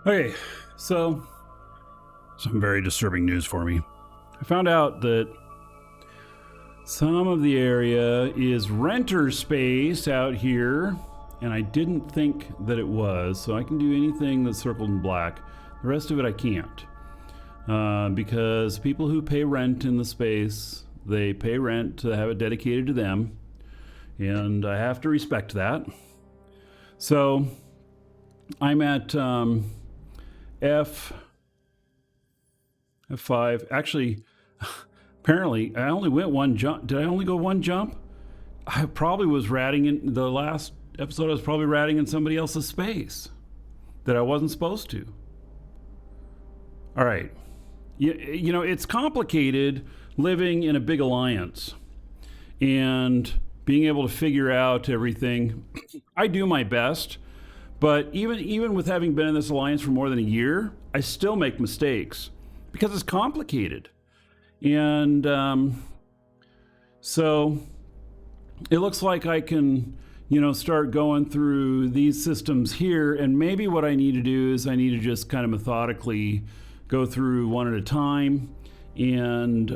Okay, so some very disturbing news for me. I found out that some of the area is renter space out here, and I didn't think that it was, so I can do anything that's circled in black. The rest of it I can't. Because people who pay rent in the space, they pay rent to have it dedicated to them, and I have to respect that. So I'm at F5. Actually, apparently, I only went one jump. Did I only go one jump? I probably was ratting in the last episode. I was probably ratting in somebody else's space that I wasn't supposed to. All right. You know, it's complicated living in a big alliance and being able to figure out everything. I do my best, but even with having been in this alliance for more than a year, I still make mistakes because it's complicated. And so it looks like I can, start going through these systems here. And maybe what I need to do is I need to just kind of methodically go through one at a time, and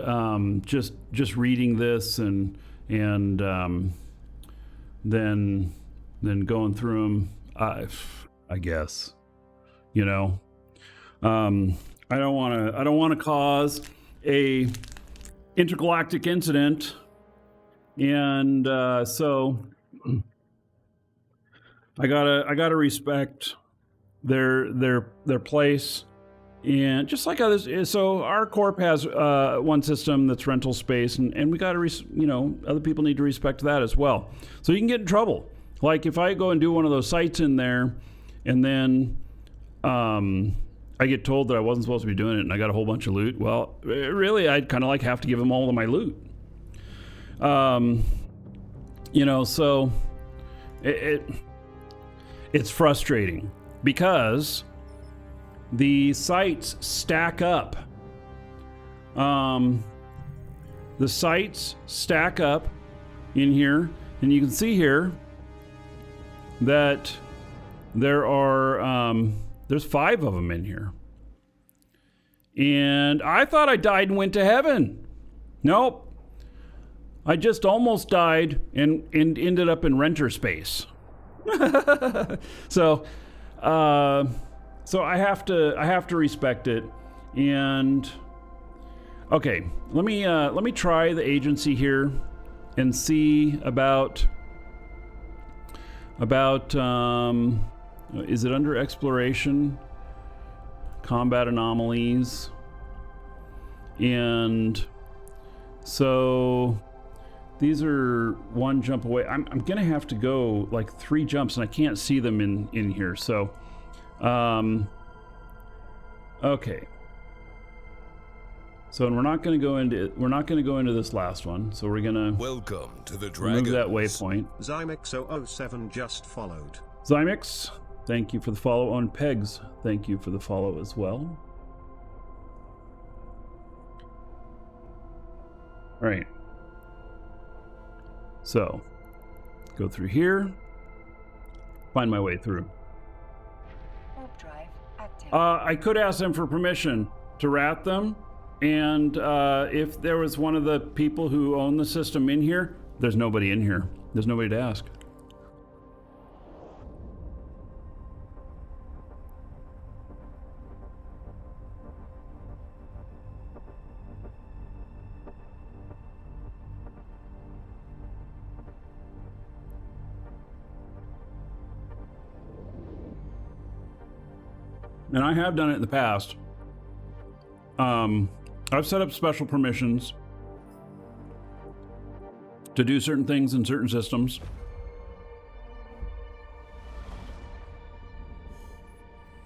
just reading this and then going through them. I guess, I don't want to cause a intergalactic incident, and so I gotta respect their place. And just like others, so our corp has one system that's rental space, and we got to, other people need to respect that as well. So you can get in trouble. Like if I go and do one of those sites in there, and then I get told that I wasn't supposed to be doing it, and I got a whole bunch of loot. Well, really, I'd kind of like have to give them all of my loot. So it's frustrating because the sites stack up. The sites stack up in here, and you can see here that there are there's 5 of them in here. And I thought I died and went to heaven. Nope. I just almost died and ended up in renter space. So I have to respect it. And okay, let me try the agency here and see about is it under exploration, combat anomalies, and so these are one jump away. I'm gonna have to go like 3 jumps, and I can't see them in here. So okay. So we're not going to go into this last one. So we're going to welcome to the Dragons. Move that waypoint. Zymex007 just followed. Zymex, thank you for the follow. On Pegs, thank you for the follow as well. All right. So go through here. Find my way through. I could ask them for permission to rat them, and if there was one of the people who own the system in here, there's nobody in here. There's nobody to ask. And I have done it in the past. I've set up special permissions to do certain things in certain systems.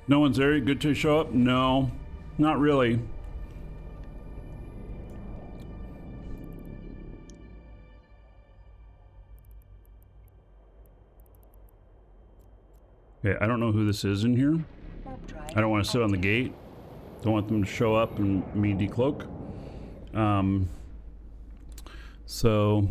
No one's there. Good to show up? No, not really. Okay, I don't know who this is in here. I don't want to sit on the gate. Don't want them to show up and me decloak. So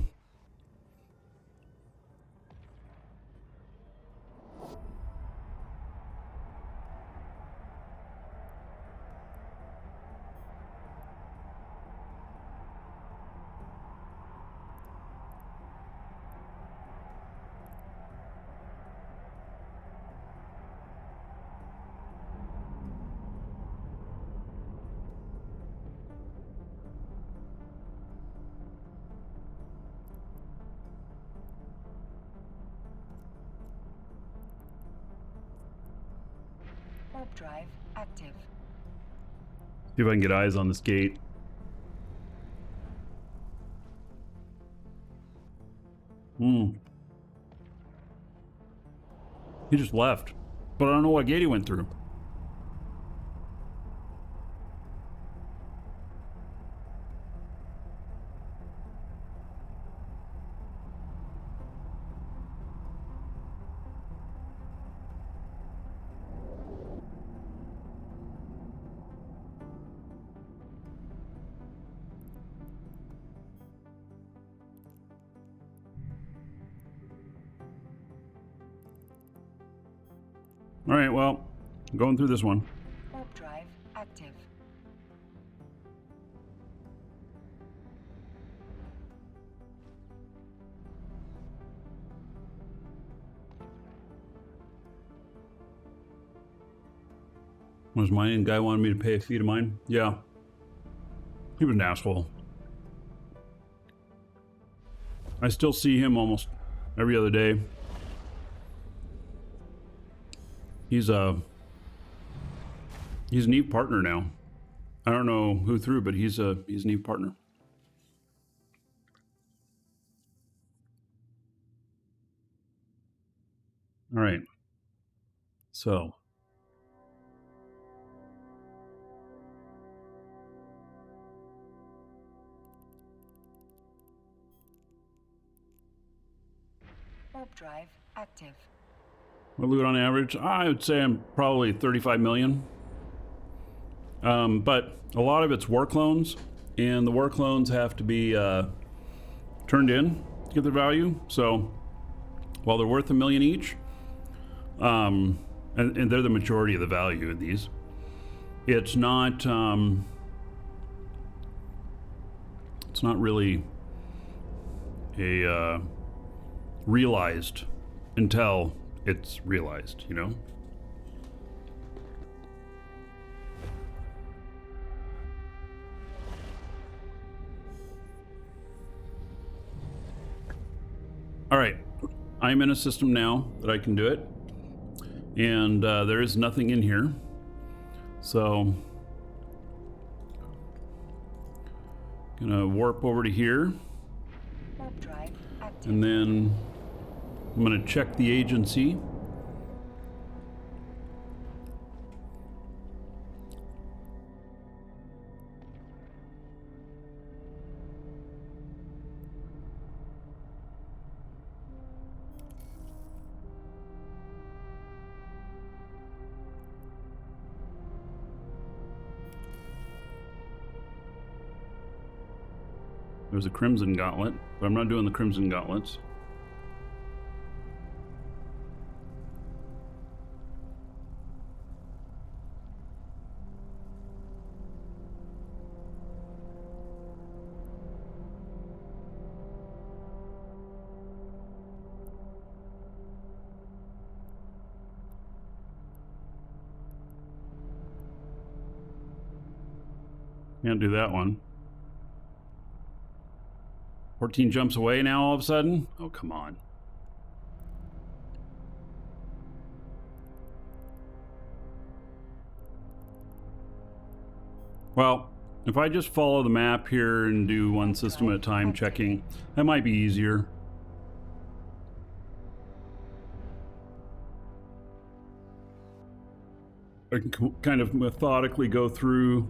Warp drive active. See if I can get eyes on this gate. He just left. But I don't know what gate he went through. All right, well, I'm going through this one. Warp drive active. Was mine guy wanted me to pay a fee to mine? Yeah. He was an asshole. I still see him almost every other day. He's an Eve partner now. I don't know who through, but he's an Eve partner. All right. So. Warp drive active. What loot on average? I would say I'm probably 35 million. But a lot of it's work loans, and the work loans have to be turned in to get their value. So while they're worth $1 million each, and they're the majority of the value of these, it's not really a realized until it's realized, you know? All right, I'm in a system now that I can do it, and there is nothing in here. So, gonna warp over to here, Warp drive active. and then I'm gonna check the agency. There's a Crimson Gauntlet, but I'm not doing the Crimson Gauntlets. Can't do that one. 14 jumps away now all of a sudden? Oh, come on. Well, if I just follow the map here and do one system at a time checking, that might be easier. I can kind of methodically go through.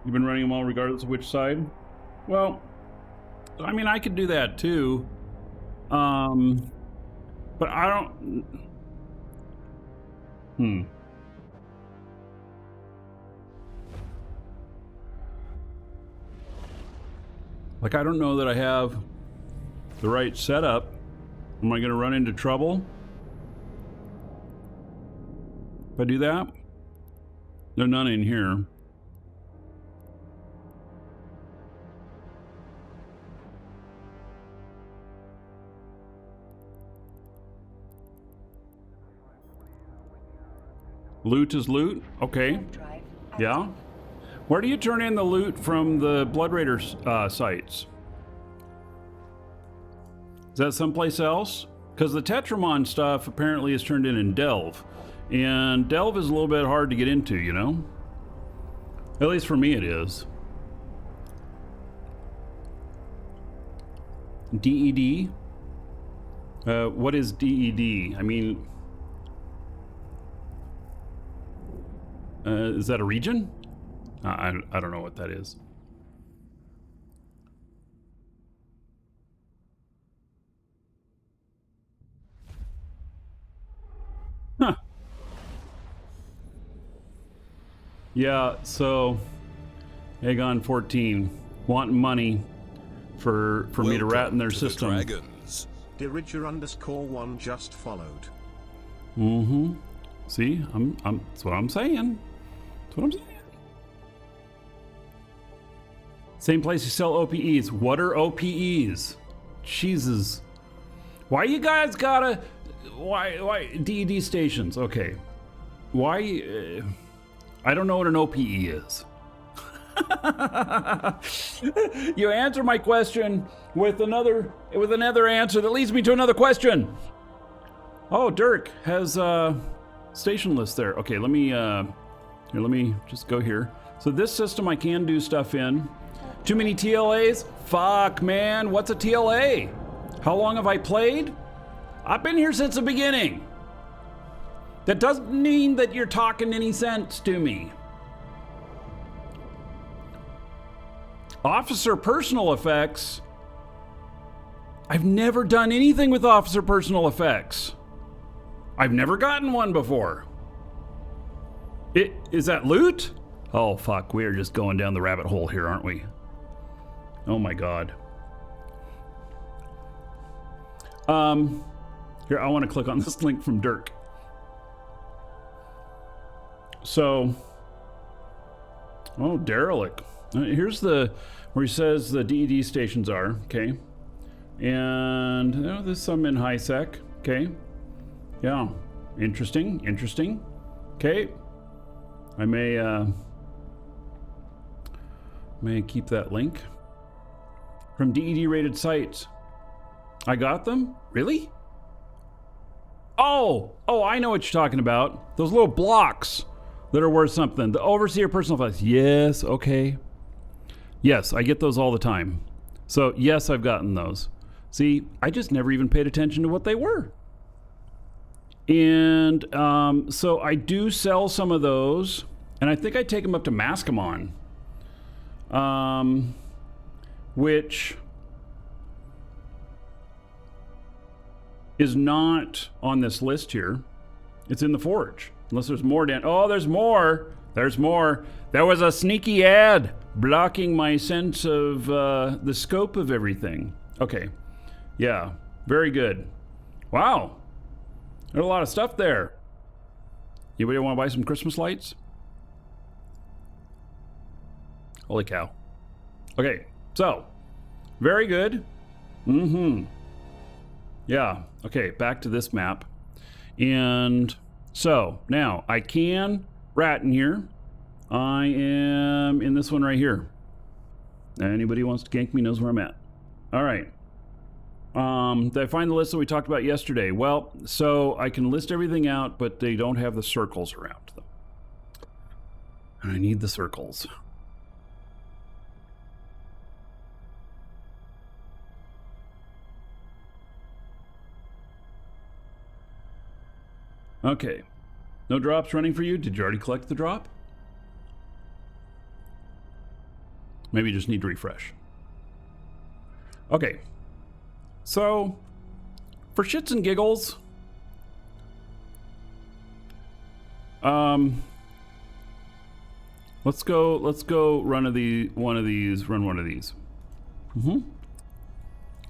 You've been running them all regardless of which side? Well, I mean, I could do that too. But I don't... Like, I don't know that I have the right setup. Am I going to run into trouble if I do that? There's none in here. Loot is loot. Okay. Warp drive active. Yeah. Where do you turn in the loot from the Blood Raider sites? Is that someplace else? Because the Tetramon stuff apparently is turned in Delve. And Delve is a little bit hard to get into, you know? At least for me it is. DED? What is DED? I mean... is that a region? I don't know what that is. Huh. Yeah, so Aegon 14 wanting money for me to rat in their system. Dragons. Diriger_1 just followed. Mm-hmm. See, that's what I'm saying. That's what I'm saying. Same place you sell OPEs. What are OPEs? Jesus. Why you guys gotta... Why DED stations? Okay. Why... I don't know what an OPE is. You answer my question with another answer that leads me to another question. Oh, Dirk has station list there. Okay, let me just go here. So this system I can do stuff in. Too many TLAs? Fuck, man. What's a TLA? How long have I played? I've been here since the beginning. That doesn't mean that you're talking any sense to me. Officer personal effects. I've never done anything with officer personal effects. I've never gotten one before. Is that loot? Oh, fuck. We're just going down the rabbit hole here, aren't we? Oh, my God. Here, I want to click on this link from Dirk. So, oh, derelict. Here's where he says the DED stations are, okay? And there's some in high sec, okay? Yeah, interesting. Okay, I may keep that link from DED rated sites. I got them? Really? Oh, I know what you're talking about. Those little blocks that are worth something. The overseer personal effects. Yes, okay. Yes, I get those all the time. So yes, I've gotten those. See, I just never even paid attention to what they were. And so I do sell some of those, and I think I take them up to Mascomon, which is not on this list here. It's in the Forge, unless there's more down. Oh, there's more. There's more. There was a sneaky ad blocking my sense of the scope of everything. Okay. Yeah. Very good. Wow. There's a lot of stuff there. Anybody want to buy some Christmas lights? Holy cow. Okay. So, very good. Mm-hmm. Yeah. Okay. Back to this map. And so, now, I can rat in here. I am in this one right here. Anybody who wants to gank me knows where I'm at. All right. Did I find the list that we talked about yesterday? Well, so I can list everything out, but they don't have the circles around them. And I need the circles. Okay. No drops running for you? Did you already collect the drop? Maybe you just need to refresh. Okay. So, for shits and giggles, let's go run one of these.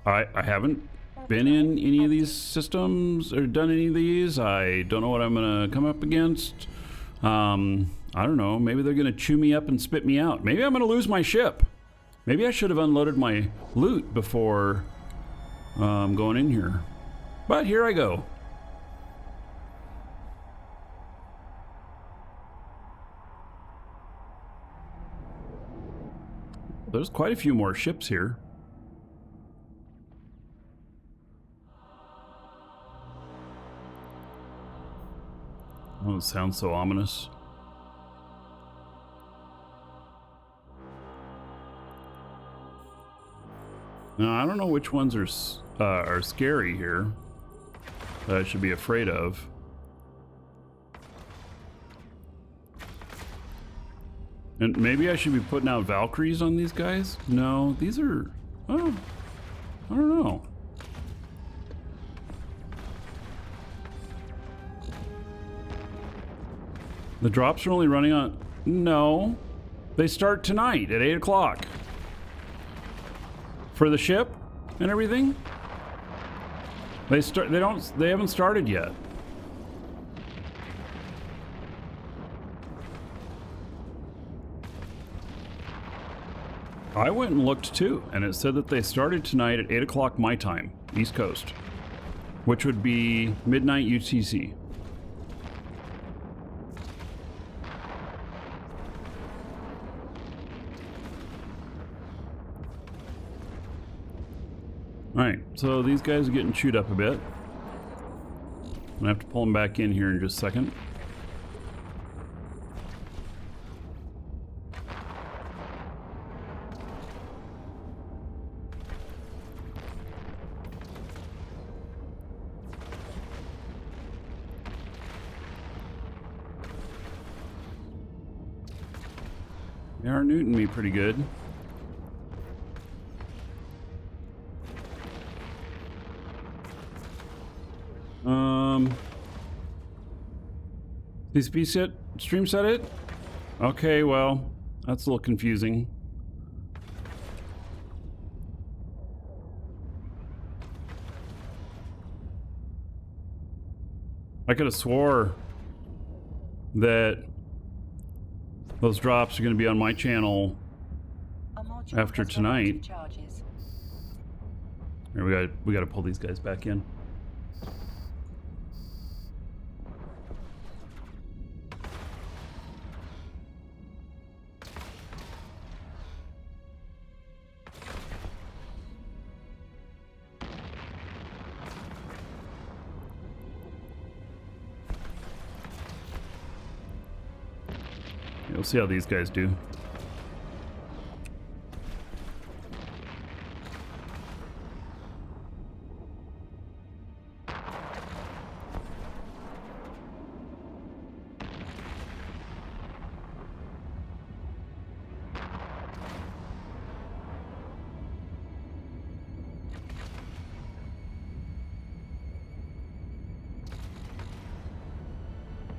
I haven't been in any of these systems or done any of these. I don't know what I'm gonna come up against. I don't know, maybe they're gonna chew me up and spit me out. Maybe I'm gonna lose my ship. Maybe I should have unloaded my loot before going in here. But here I go. There's quite a few more ships here. Oh, it sounds so ominous. Now, I don't know which ones are scary here that I should be afraid of. And maybe I should be putting out Valkyries on these guys? No, these are... Oh, I don't know. The drops are only running on... No. They start tonight at 8 o'clock. For the ship and everything? They haven't started yet. I went and looked too, and it said that they started tonight at 8 o'clock my time, East Coast, which would be midnight UTC. Alright, so these guys are getting chewed up a bit. I'm gonna have to pull them back in here in just a second. They are newting me pretty good. TCP set, stream set it? Okay, well, that's a little confusing. I could have swore that those drops are going to be on my channel after tonight. Here, we got to pull these guys back in. We'll see how these guys do.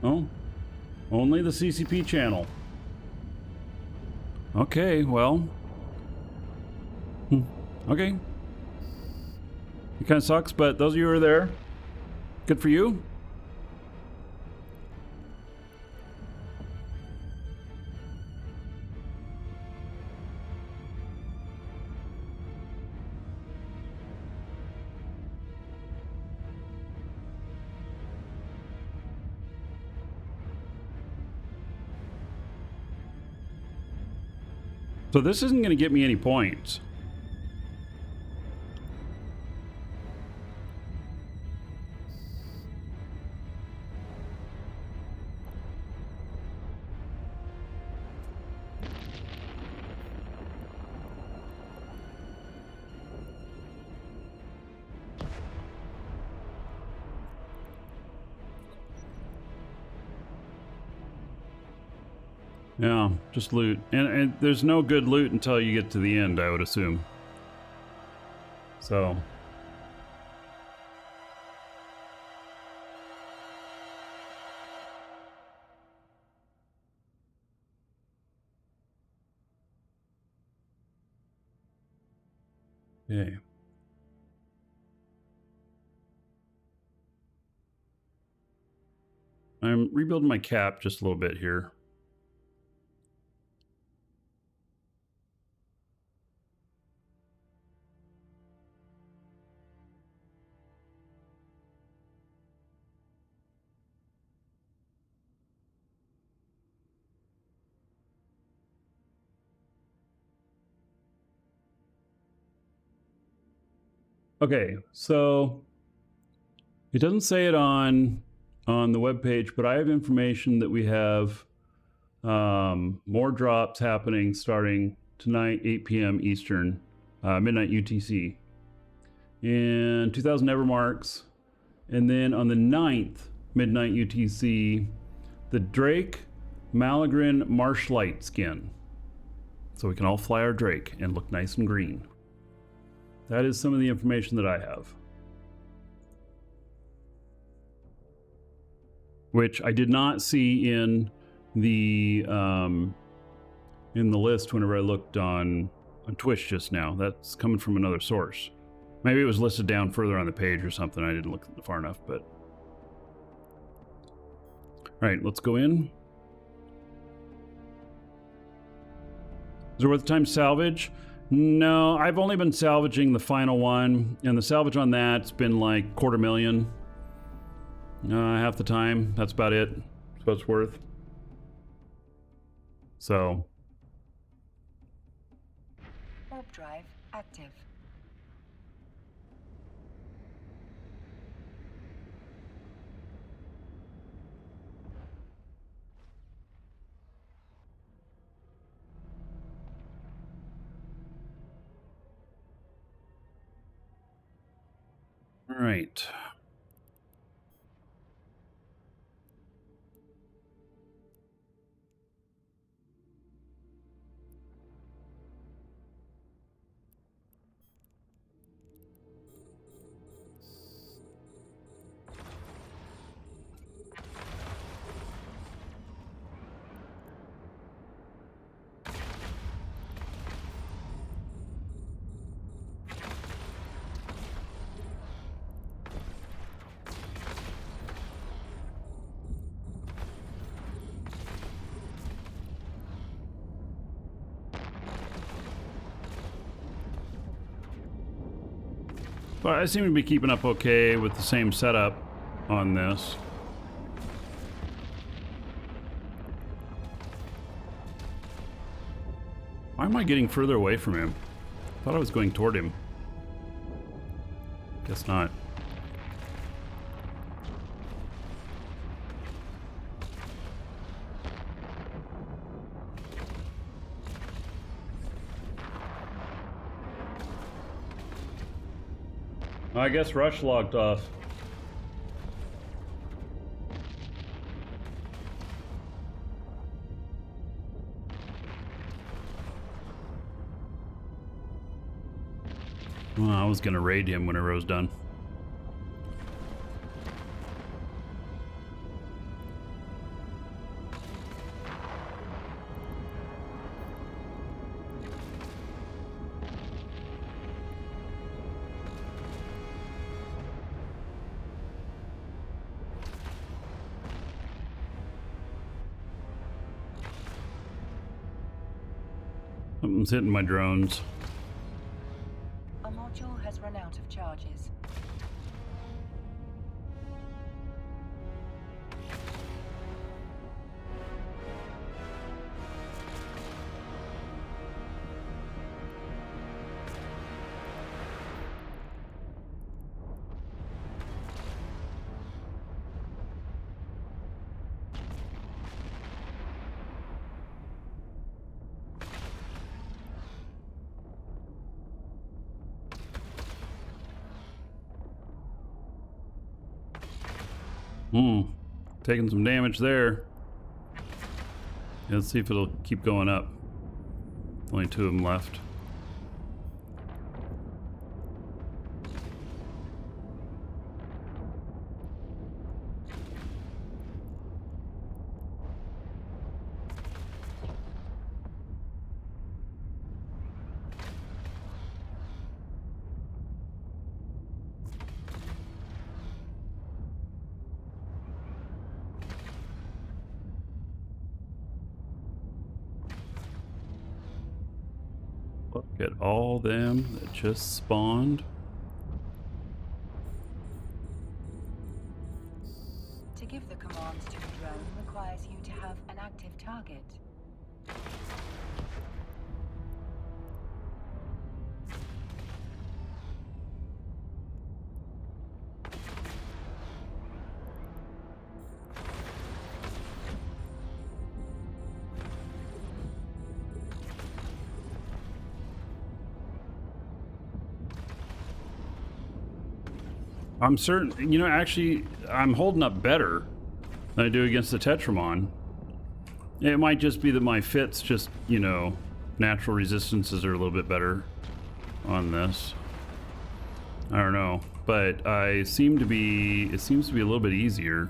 Oh, only the CCP channel. Okay, well. Okay. It kind of sucks, but those of you who are there, good for you. So this isn't going to get me any points. Yeah, just loot. And there's no good loot until you get to the end, I would assume. So. Okay. I'm rebuilding my cap just a little bit here. Okay, so it doesn't say it on the webpage, but I have information that we have more drops happening starting tonight, 8 p.m. Eastern, midnight UTC, and 2,000 Evermarks. And then on the 9th, midnight UTC, the Drake Malagrin Marshlight skin. So we can all fly our Drake and look nice and green. That is some of the information that I have. Which I did not see in the list whenever I looked on Twitch just now. That's coming from another source. Maybe it was listed down further on the page or something. I didn't look far enough, but... All right, let's go in. Is it worth the time to salvage? No, I've only been salvaging the final one, and the salvage on that's been like $250,000. Half the time. That's about it. That's what it's worth. So. Warp drive active. All right. But I seem to be keeping up okay with the same setup on this. Why am I getting further away from him? I thought I was going toward him. Guess not. I guess Rush logged off. Well, I was gonna raid him whenever I was done. Something's hitting my drones. A module has run out of charges. Taking some damage there. Let's see if it'll keep going up. Only 2 of them left. Look at all them that just spawned. To give the commands to a drone requires you to have an active target. I'm certain, you know, actually, I'm holding up better than I do against the Tetramon. It might just be that my fits just, you know, natural resistances are a little bit better on this. I don't know, but it seems to be a little bit easier.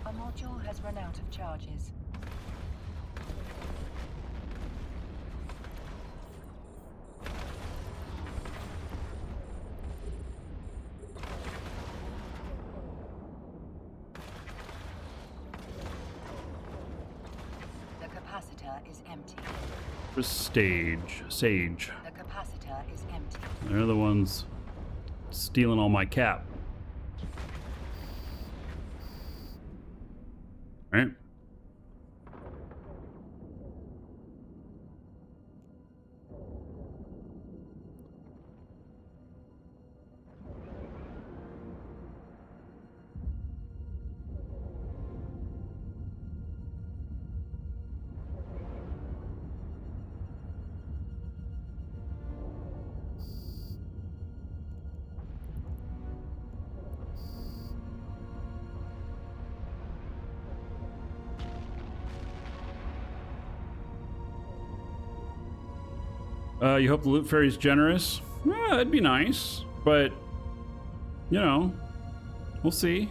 A module has run out of charges. The capacitor is empty. Sage. The capacitor is empty. They're the ones stealing all my cap. Right? You hope the loot fairy's generous? Yeah, that'd be nice, but you know, we'll see.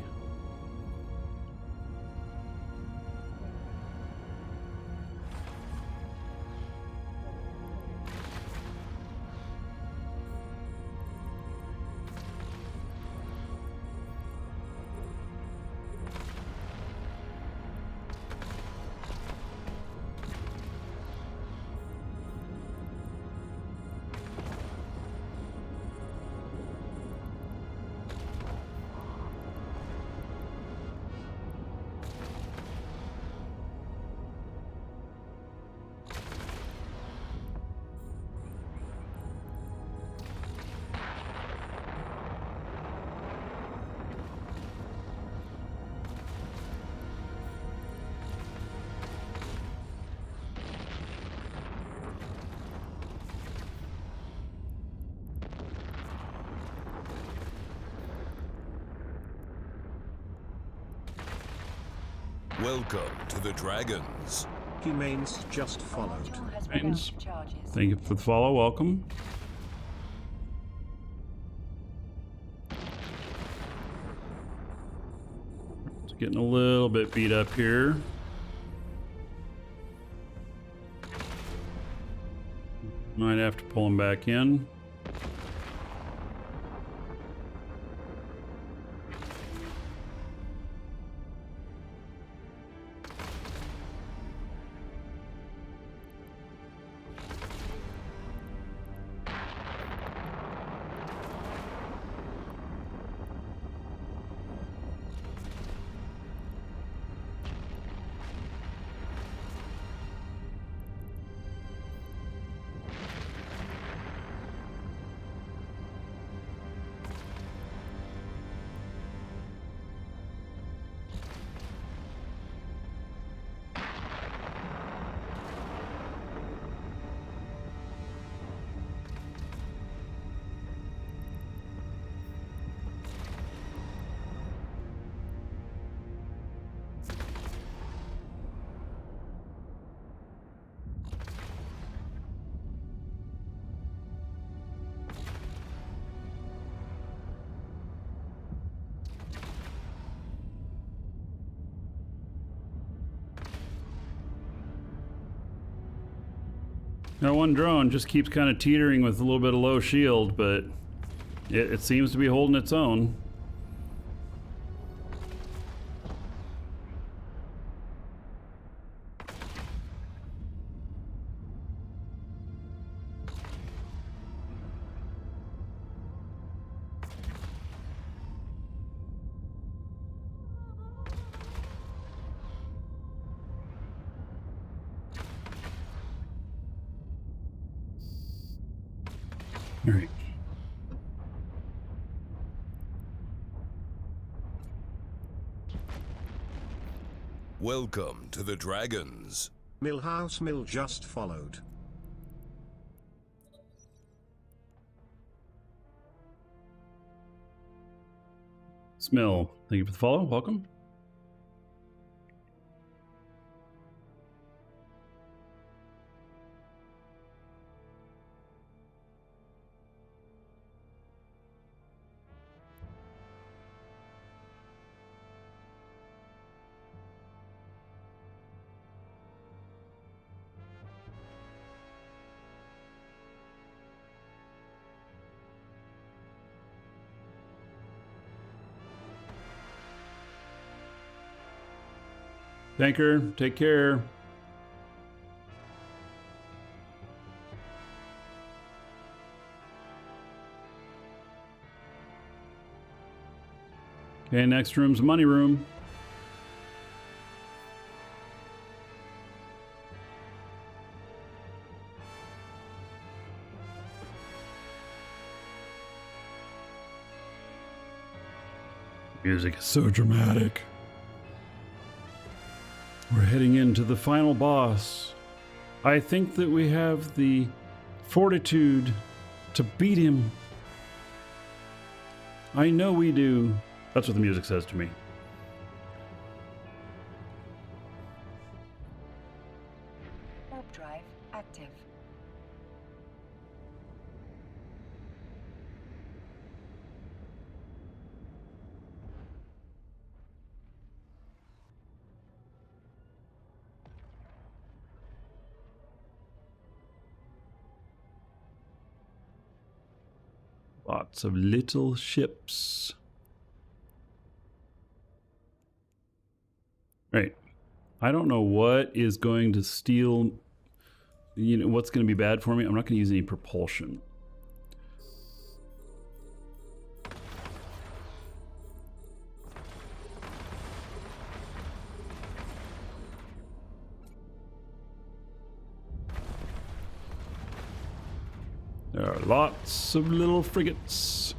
Welcome to the Dragons. Mains just followed. Module has run out of charges. Thank you for the follow. Welcome. It's getting a little bit beat up here. Might have to pull him back in. That one drone just keeps kind of teetering with a little bit of low shield, but it seems to be holding its own. All right. Welcome to the Dragons. Millhouse Mill just followed. Smill, thank you for the follow. Welcome. Tanker, take care. Okay, next room's money room. Music is so dramatic. We're heading into the final boss. I think that we have the fortitude to beat him. I know we do. That's what the music says to me. Warp drive active. Lots of little ships. Right. I don't know what is going to steal, what's going to be bad for me. I'm not going to use any propulsion. There are lots of little frigates.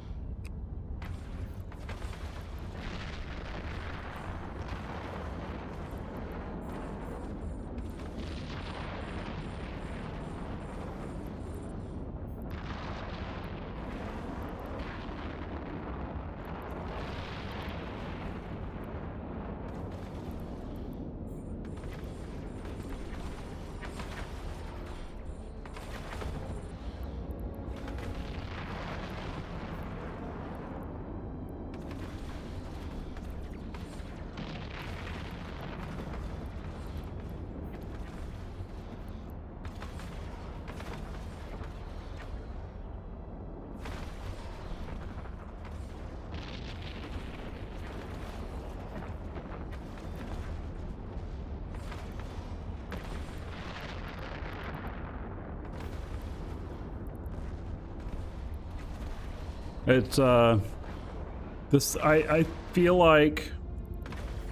It's I feel like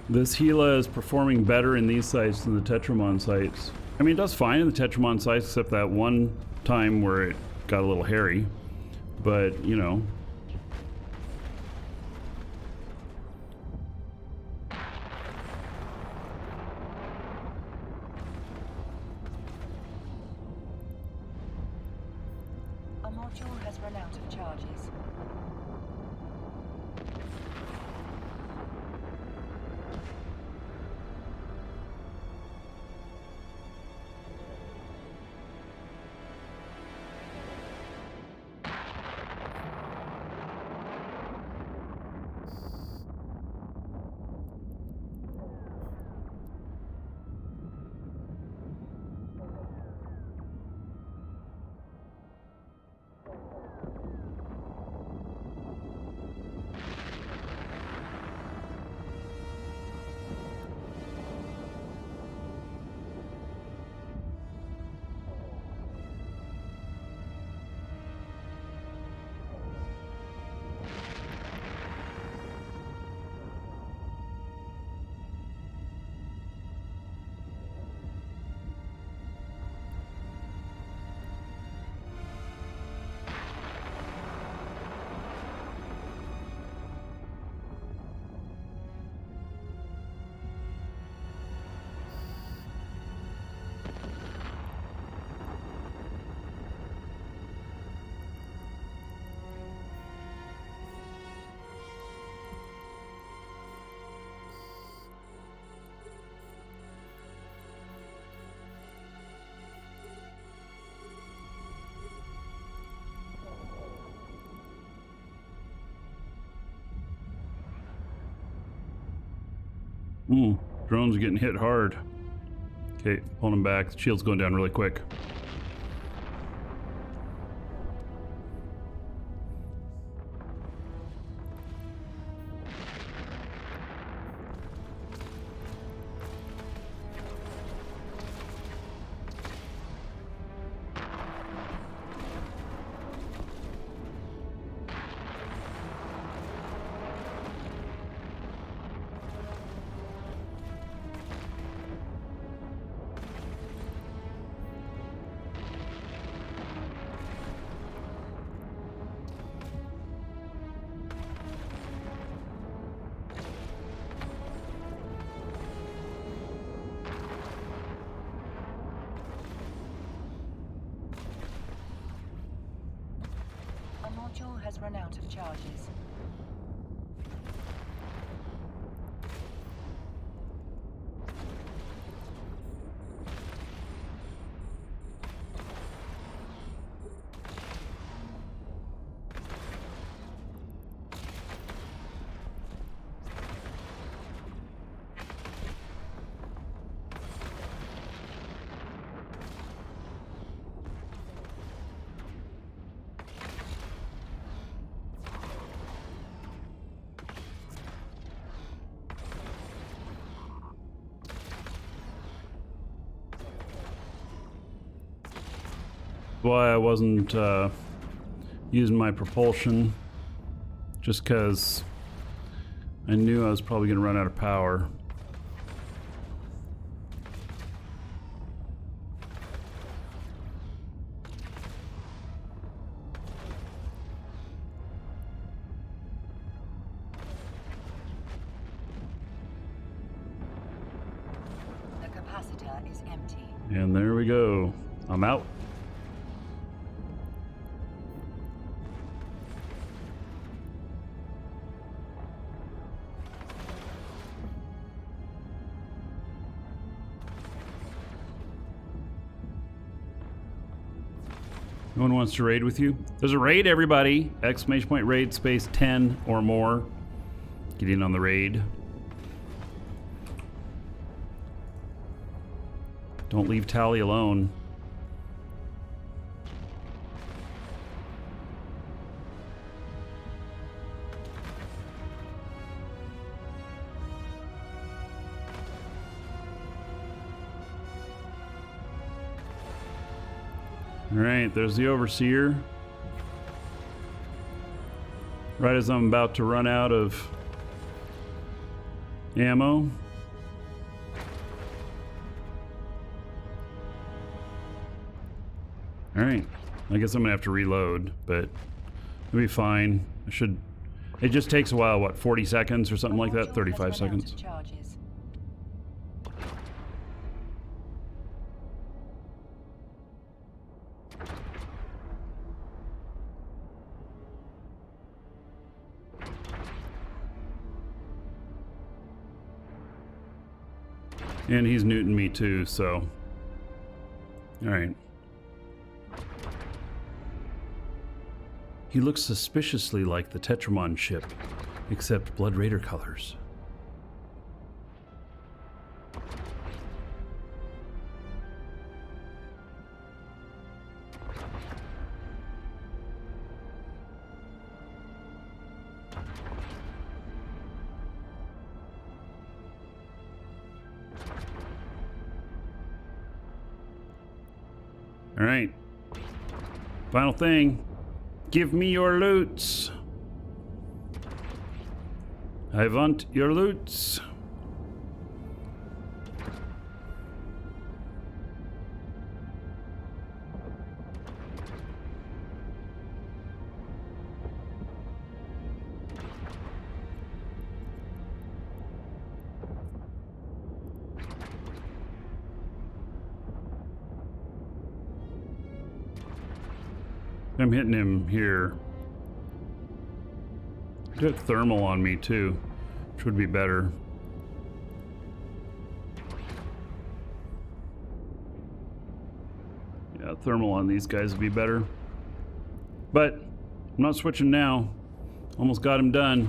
this Gila is performing better in these sites than the Tetramon sites. I mean, it does fine in the Tetramon sites, except that one time where it got a little hairy. But, you know. Our module has run out of charges. Drones are getting hit hard. Okay, pulling him back. The shield's going down really quick. A module has run out of charges. Why I wasn't using my propulsion, just because I knew I was probably going to run out of power. The capacitor is empty. And there we go. I'm out. No one wants to raid with you? There's a raid, everybody! Exclamation point raid space 10 or more. Get in on the raid. Don't leave Tally alone. Alright, there's the Overseer. Right as I'm about to run out of ammo. Alright, I guess I'm gonna have to reload, but it'll be fine. I should... It just takes a while, what, 40 seconds or something like that? 35 seconds. And he's neuting me too, so... Alright. He looks suspiciously like the Tetramon ship, except Blood Raider colors. All right. Final thing. Give me your loots. I want your loots. I'm hitting him here. I have thermal on me too, which would be better. Yeah, thermal on these guys would be better. But I'm not switching now. Almost got him done.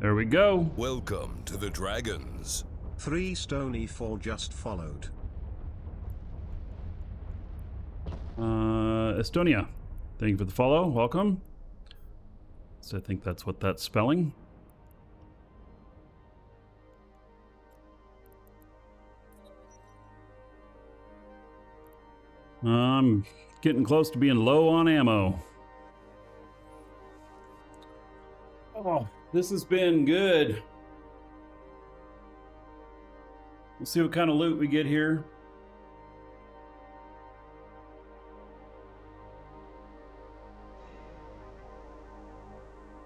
There we go. Welcome to the Dragons. 3 Stony 4 just followed. Estonia, thank you for the follow. Welcome. So I think that's what that's spelling. I'm getting close to being low on ammo. Oh, this has been good. We'll see what kind of loot we get here.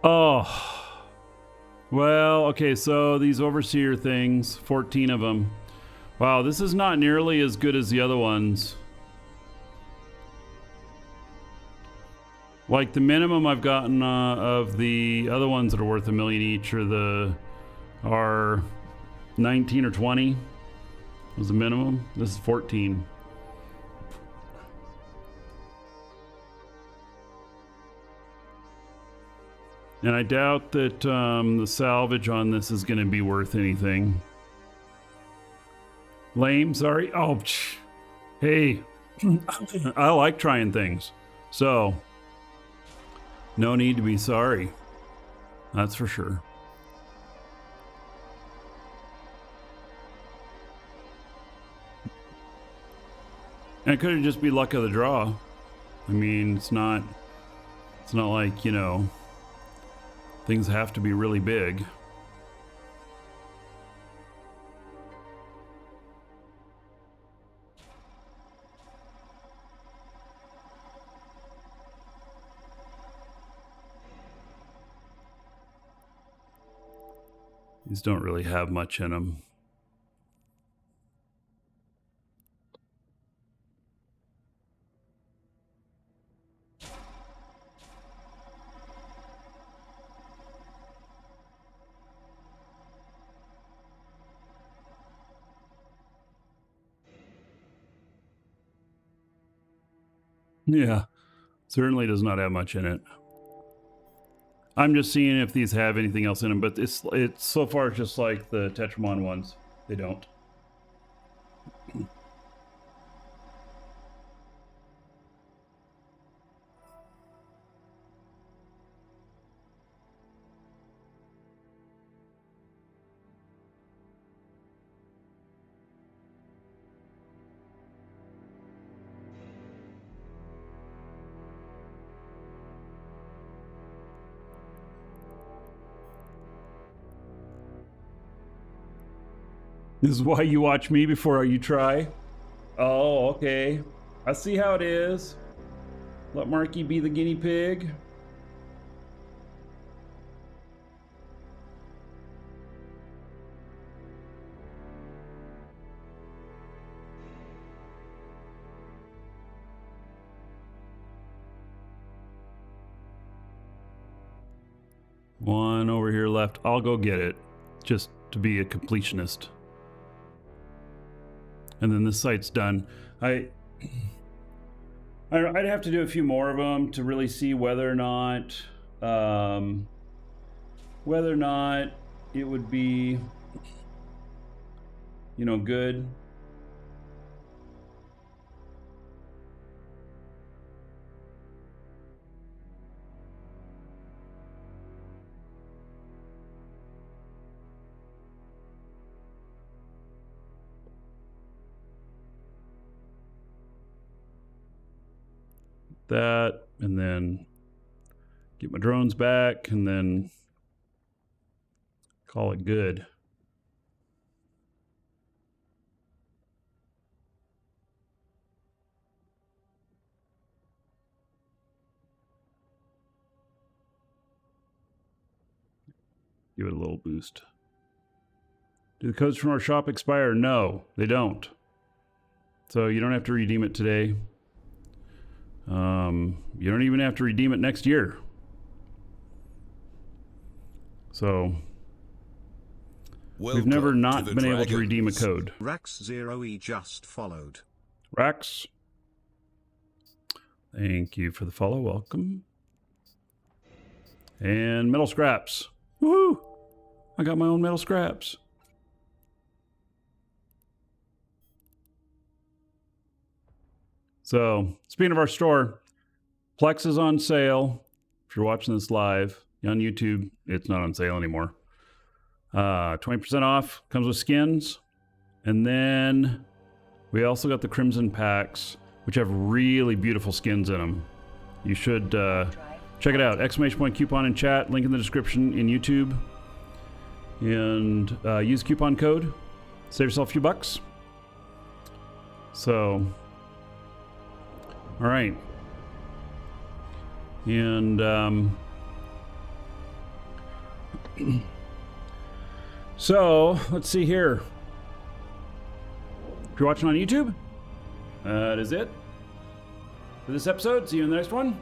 Oh, well, okay, so these overseer things, 14 of them. Wow, this is not nearly as good as the other ones. Like the minimum I've gotten of the other ones that are worth $1 million each are 19 or 20 was the minimum. This is 14. And I doubt that the salvage on this is going to be worth anything. Lame, sorry. Oh, hey, I like trying things. So, no need to be sorry. That's for sure. And it could just be luck of the draw. I mean, it's not like, you know, things have to be really big. These don't really have much in them. Yeah, certainly does not have much in it. I'm just seeing if these have anything else in them, but it's so far just like the Tetramon ones. They don't. This is why you watch me before you try. Oh, okay. I see how it is. Let Markee be the guinea pig. One over here left. I'll go get it, just to be a completionist. And then this site's done. I'd have to do a few more of them to really see whether or not it would be, you know, good. That, and then get my drones back, and then call it good. Give it a little boost. Do the codes from our shop expire? No, they don't. So you don't have to redeem it today. You don't even have to redeem it next year. So we've never not been able to redeem a code. Rax 0E just followed. Rax, thank you for the follow. Welcome. And metal scraps. Woohoo! I got my own metal scraps. So, speaking of our store, Plex is on sale. If you're watching this live on YouTube, it's not on sale anymore. 20% off, comes with skins. And then we also got the Crimson packs, which have really beautiful skins in them. You should check it out. Exclamation point coupon in chat, link in the description in YouTube. And use coupon code. Save yourself a few bucks. So, all right. And so, let's see here. If you're watching on YouTube, that is it for this episode. See you in the next one.